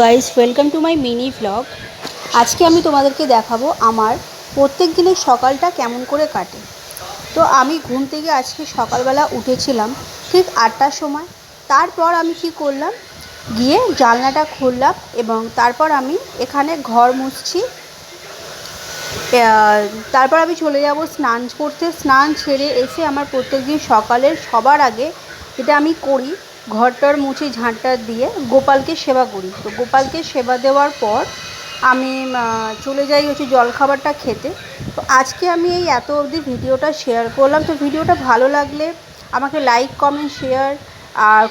Guys welcome to my mini vlog. আজকে আমি তোমাদেরকে দেখাবো আমার প্রত্যেক দিনের সকালটা কেমন করে কাটে। তো আমি ঘুম থেকে আজকে সকালবেলা উঠেছিলাম ঠিক 8টার সময়। তারপর আমি কি করলাম, গিয়ে জানলাটা খুললাম এবং তারপর আমি এখানে ঘর মুছছি। তারপর আমি চলে যাব স্নান করতে। স্নান ছেড়ে এসে আমার প্রত্যেকদিন সকালের সবার আগে যেটা আমি করি, ঘরটার মুছে ঝাঁটটা দিয়ে গোপালকে সেবা করি। তো গোপালকে সেবা দেওয়ার পর আমি চলে যাই জলখাবারটা খেতে। তো আজকে আমি এই এত অবধি ভিডিওটা শেয়ার করলাম। তো ভিডিওটা ভালো লাগলে আমাকে লাইক কমেন্ট শেয়ার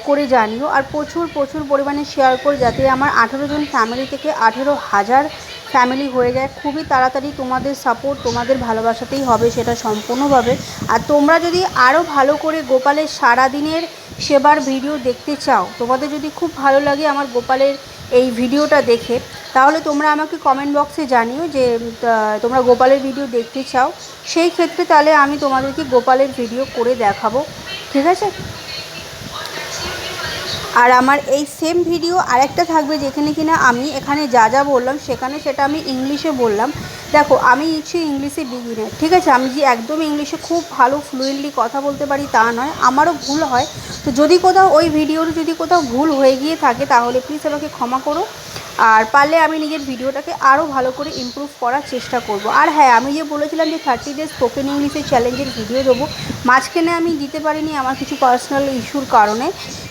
করে জানিও, আর প্রচুর প্রচুর পরিমাণে শেয়ার করে, যাতে আমার 18 জন ফ্যামিলি থেকে 18,000 ফ্যামিলি হয়ে যায় খুবই তাড়াতাড়ি। তোমাদের সাপোর্ট, তোমাদের ভালোবাসাতেই হবে সেটা সম্পূর্ণভাবে। আর তোমরা যদি আরও ভালো করে গোপালের সারাদিনের সেবার ভিডিও দেখতে চাও, তোমাদের যদি খুব ভালো লাগে আমার গোপালের এই ভিডিওটা দেখে, তাহলে তোমরা আমাকে কমেন্ট বক্সে জানিও যে তোমরা গোপালের ভিডিও দেখতে চাও। সেই ক্ষেত্রে তাহলে আমি তোমাদেরকে গোপালের ভিডিও করে দেখাবো, ঠিক আছে? আর আমার এই সেম ভিডিও আরেকটা থাকবে, যেখানে কিনা আমি এখানে যা যা বললাম সেটা আমি ইংলিশে বললাম। দেখো, আমি ইংলিশে বিগিনার, ঠিক আছে? আমি যে একদম ইংলিশে খুব ভালো ফ্লুয়েন্টলি কথা বলতে পারি তা নয়, আমারও ভুল হয়। তো যদি কোথাও ওই ভিডিওর যদি কোথাও ভুল হয়ে গিয়ে থাকে তাহলে প্লিজ আমাকে ক্ষমা করো। আর পারলে আমি নিজের ভিডিওটাকে আরও ভালো করে ইমপ্রুভ করার চেষ্টা করব। আর হ্যাঁ, আমি যে বলেছিলাম যে 30 ডেজ স্পোকেন ইংলিশের চ্যালেঞ্জের ভিডিও দেবো, মাঝখানে আমি দিতে পারিনি আমার কিছু পার্সোনাল ইস্যুর কারণে,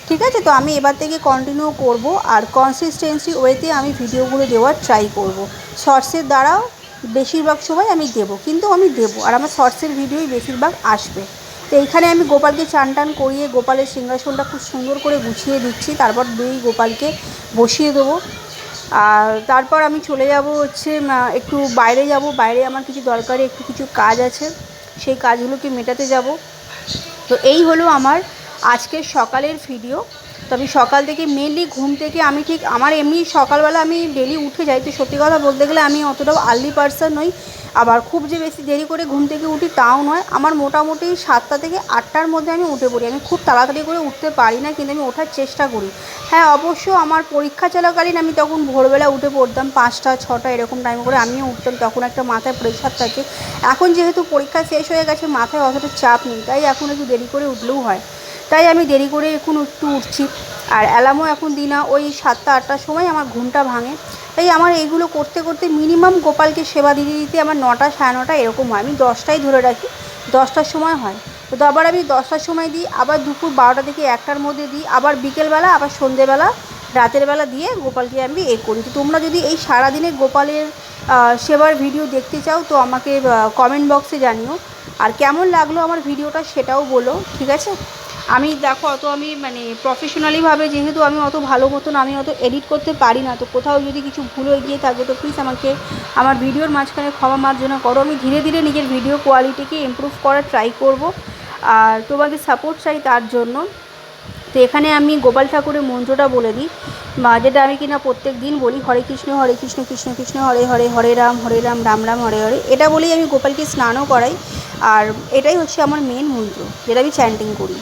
ঠিক আছে? তো আমি এবার থেকে কন্টিনিউ করব, আর কনসিস্টেন্সি ওয়েতে আমি ভিডিওগুলো দেওয়ার ট্রাই করব। শর্টসের দ্বারাও বেশিরভাগ সময় আমি দেবো, কিন্তু আমি দেবো, আর আমার শর্টসের ভিডিওই বেশিরভাগ আসবে। তো এইখানে আমি গোপালকে চান টান করিয়ে গোপালের সিংহাসনটা খুব সুন্দর করে গুছিয়ে দিচ্ছি। তারপর গোপালকে বসিয়ে দেবো। আর তারপর আমি চলে যাব একটু বাইরে যাব। বাইরে আমার কিছু দরকারি কিছু কাজ আছে, সেই কাজগুলোকে মেটাতে যাব। তো এই হলো আমার আজকের সকালের ভিডিও। তো আমি সকাল থেকে মেনলি ঘুম থেকে আমি ঠিক আমার এমনি সকালবেলা আমি ডেলি উঠে যাই। তো সত্যি কথা বলতে গেলে আমি অতটাও আর্লি পারসন নই, আবার খুব যে বেশি দেরি করে ঘুম থেকে উঠি তাও নয়। আমার মোটামুটি 7টা থেকে 8টার মধ্যে আমি উঠে পড়ি। আমি খুব তাড়াতাড়ি করে উঠতে পারি না, কিন্তু আমি ওঠার চেষ্টা করি। হ্যাঁ, অবশ্য আমার পরীক্ষা চলাকালীন আমি তখন ভোরবেলা উঠে পড়তাম, 5টা 6টা এরকম টাইম করে আমিও উঠতাম। তখন একটা মাথায় প্রেশার থাকে। এখন যেহেতু পরীক্ষা শেষ হয়ে গেছে, মাথায় অতটা চাপ নেই, তাই এখন একটু দেরি করে উঠলেও হয়। তাই আমি দেরি করে এখন একটু উঠছি। আর অ্যালার্মও এখন দিই না, ওই 7টা 8টার সময় আমার ঘুমটা ভাঙে। তাই আমার এইগুলো করতে করতে মিনিমাম গোপালকে সেবা দিতে দিতে আমার 9টা 9:30 এরকম হয়। আমি 10টাই ধরে রাখি, 10টার সময় হয়। তো আবার আমি 10টার সময় দিই, আবার দুপুর 12টা থেকে 1টার মধ্যে দিই, আবার বিকেলবেলা, আবার সন্ধেবেলা, রাতের বেলা দিয়ে গোপালকে আমি করি। তো তোমরা যদি এই সারাদিনের গোপালের সেবার ভিডিও দেখতে চাও তো আমাকে কমেন্ট বক্সে জানিও। আর কেমন লাগলো আমার ভিডিওটা সেটাও বলো, ঠিক আছে? আমি দেখো, আমি প্রফেশনালিভাবে, যেহেতু আমি অত ভালো মতন আমি অত এডিট করতে পারি না, তো কোথাও যদি কিছু ভুল হয়ে গিয়ে থাকে তো প্লিজ আমাকে আমার ভিডিওর মাঝখানে ক্ষমা মার্জনা করো। আমি ধীরে ধীরে নিজের ভিডিও কোয়ালিটিকে ইমপ্রুভ করার ট্রাই করব, আর তোমাদের সাপোর্ট চাই তার জন্য। তো এখানে আমি গোপাল ঠাকুরের মন্ত্রটা বলে দিই, যেটা আমি কিনা প্রত্যেক দিন বলি, হরে কৃষ্ণ কৃষ্ণ কৃষ্ণ হরে হরে, হরে রাম রাম রাম হরে হরে। এটা বলেই আমি গোপালকে স্নানও করাই, আর এটাই হচ্ছে আমার মেন মন্ত্র, যেটা আমি চ্যান্টিং করি।